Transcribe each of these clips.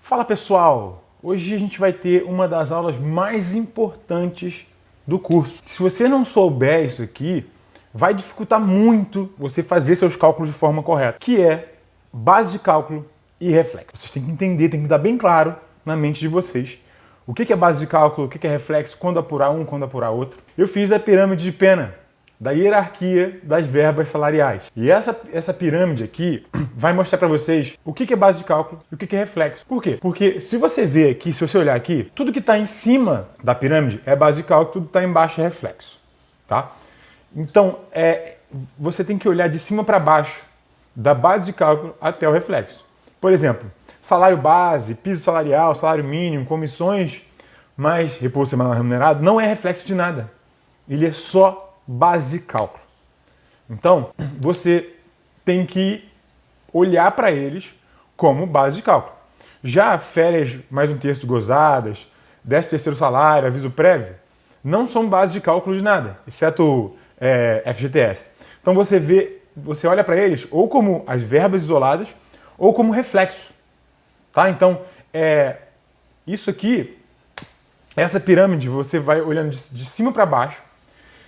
Fala pessoal, hoje a gente vai ter uma das aulas mais importantes do curso. Se você não souber isso aqui, vai dificultar muito você fazer seus cálculos de forma correta, que é base de cálculo e reflexo. Vocês têm que entender, tem que dar bem claro na mente de vocês o que é base de cálculo, o que é reflexo, quando apurar um, quando apurar outro. Eu fiz a pirâmide de Pena, da hierarquia das verbas salariais. E essa pirâmide aqui vai mostrar para vocês o que é base de cálculo e o que é reflexo. Por quê? Porque se você ver aqui, se você olhar aqui, tudo que está em cima da pirâmide é base de cálculo, tudo que está embaixo é reflexo. Tá? Então, você tem que olhar de cima para baixo, da base de cálculo até o reflexo. Por exemplo, salário base, piso salarial, salário mínimo, comissões, mais repouso semanal remunerado, não é reflexo de nada. Ele é só base de cálculo. Então, você tem que olhar para eles como base de cálculo. Já férias mais um terço gozadas, 13º salário, aviso prévio, não são base de cálculo de nada, exceto FGTS. Então você olha para eles ou como as verbas isoladas ou como reflexo. Tá? Então, isso aqui, essa pirâmide, você vai olhando de cima para baixo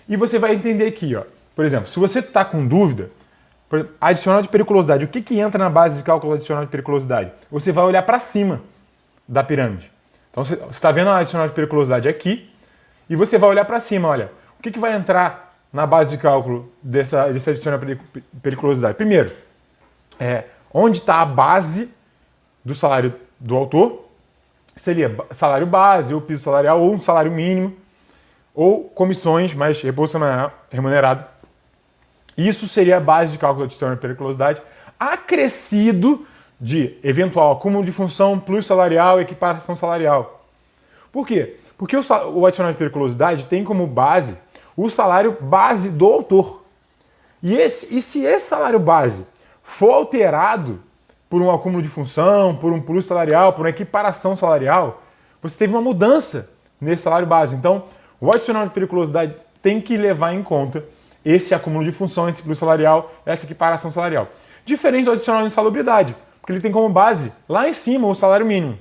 e você vai entender aqui, ó. Por exemplo, se você está com dúvida, por exemplo, adicional de periculosidade, o que entra na base de cálculo adicional de periculosidade? Você vai olhar para cima da pirâmide. Então você está vendo a adicional de periculosidade aqui e você vai olhar para cima, olha, o que vai entrar na base de cálculo desse adicional de periculosidade? Primeiro, onde está a base do salário do autor, seria salário base, ou piso salarial, ou um salário mínimo, ou comissões mais repouso semanal remunerado. Isso seria a base de cálculo adicional de periculosidade, acrescido de eventual acúmulo de função plus salarial e equiparação salarial. Por quê? Porque o adicional de periculosidade tem como base o salário base do autor. E se esse salário base for alterado por um acúmulo de função, por um plus salarial, por uma equiparação salarial, você teve uma mudança nesse salário base. Então, o adicional de periculosidade tem que levar em conta esse acúmulo de função, esse plus salarial, essa equiparação salarial. Diferente do adicional de insalubridade, porque ele tem como base lá em cima o salário mínimo.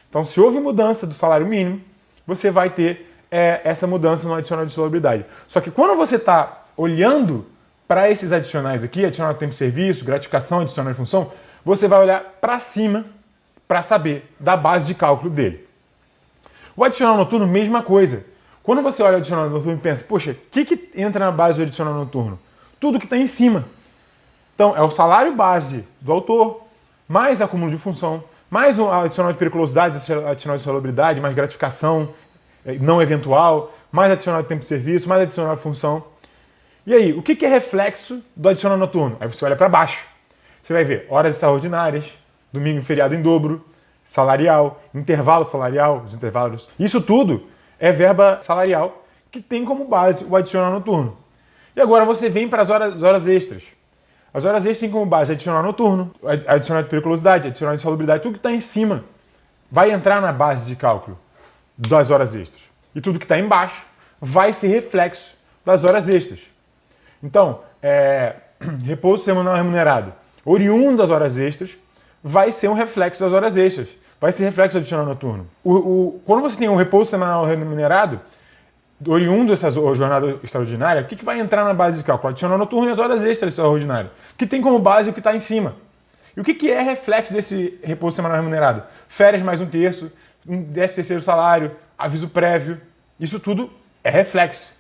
Então, se houve mudança do salário mínimo, você vai ter essa mudança no adicional de insalubridade. Só que quando você está olhando para esses adicionais aqui, adicional de tempo de serviço, gratificação, adicional de função, você vai olhar para cima para saber da base de cálculo dele. O adicional noturno, mesma coisa. Quando você olha o adicional noturno e pensa, poxa, o que entra na base do adicional noturno? Tudo que está em cima. Então, é o salário base do autor, mais acúmulo de função, mais um adicional de periculosidade, adicional de salubridade, mais gratificação não eventual, mais adicional de tempo de serviço, mais adicional de função. E aí, o que é reflexo do adicional noturno? Aí você olha para baixo. Você vai ver horas extraordinárias, domingo e feriado em dobro, salarial, intervalo salarial, os intervalos. Isso tudo é verba salarial que tem como base o adicional noturno. E agora você vem para as horas extras. As horas extras têm como base adicional noturno, adicional de periculosidade, adicional de insalubridade, tudo que está em cima vai entrar na base de cálculo das horas extras. E tudo que está embaixo vai ser reflexo das horas extras. Então, repouso semanal remunerado, oriundo das horas extras, vai ser um reflexo das horas extras. Vai ser reflexo do adicional noturno. Quando você tem um repouso semanal remunerado, oriundo dessa jornada extraordinária, o que vai entrar na base de cálculo? Adicional noturno e as horas extras extraordinárias, que tem como base o que está em cima. E o que é reflexo desse repouso semanal remunerado? Férias mais um terço, 13º salário, aviso prévio, isso tudo é reflexo.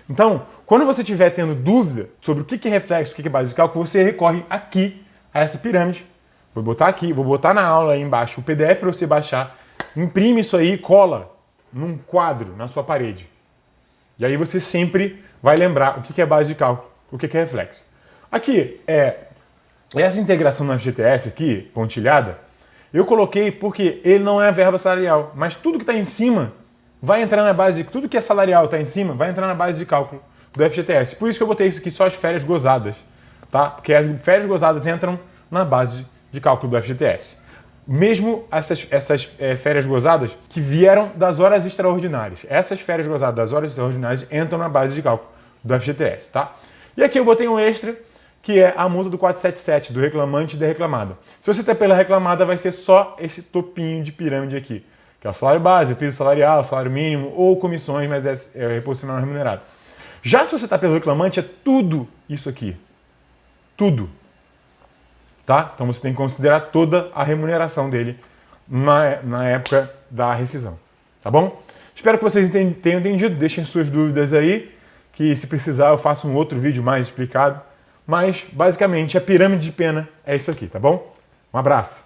Então, quando você estiver tendo dúvida sobre o que é reflexo, o que é base de cálculo, você recorre aqui a essa pirâmide. Vou botar aqui, vou botar na aula aí embaixo o PDF para você baixar, imprime isso aí e cola num quadro na sua parede. E aí você sempre vai lembrar o que é base de cálculo, o que é reflexo. Aqui, essa integração na FGTS aqui, pontilhada, eu coloquei porque ele não é verba salarial, mas tudo que está em cima vai entrar na base de... Tudo que é salarial está em cima vai entrar na base de cálculo do FGTS. Por isso que eu botei isso aqui só as férias gozadas, tá? Porque as férias gozadas entram na base de cálculo do FGTS. Mesmo essas férias gozadas que vieram das horas extraordinárias. Essas férias gozadas das horas extraordinárias entram na base de cálculo do FGTS, tá? E aqui eu botei um extra, que é a multa do 477, do reclamante e da reclamada. Se você está pela reclamada, vai ser só esse topinho de pirâmide aqui, que é o salário base, o piso salarial, o salário mínimo ou comissões, mas é reposição não remunerado. Já se você está pelo reclamante, é tudo isso aqui. Tudo. Tá? Então você tem que considerar toda a remuneração dele na época da rescisão. Tá bom? Espero que vocês tenham entendido. Deixem suas dúvidas aí, que se precisar eu faço um outro vídeo mais explicado. Mas, basicamente, a pirâmide de pena é isso aqui, tá bom? Um abraço!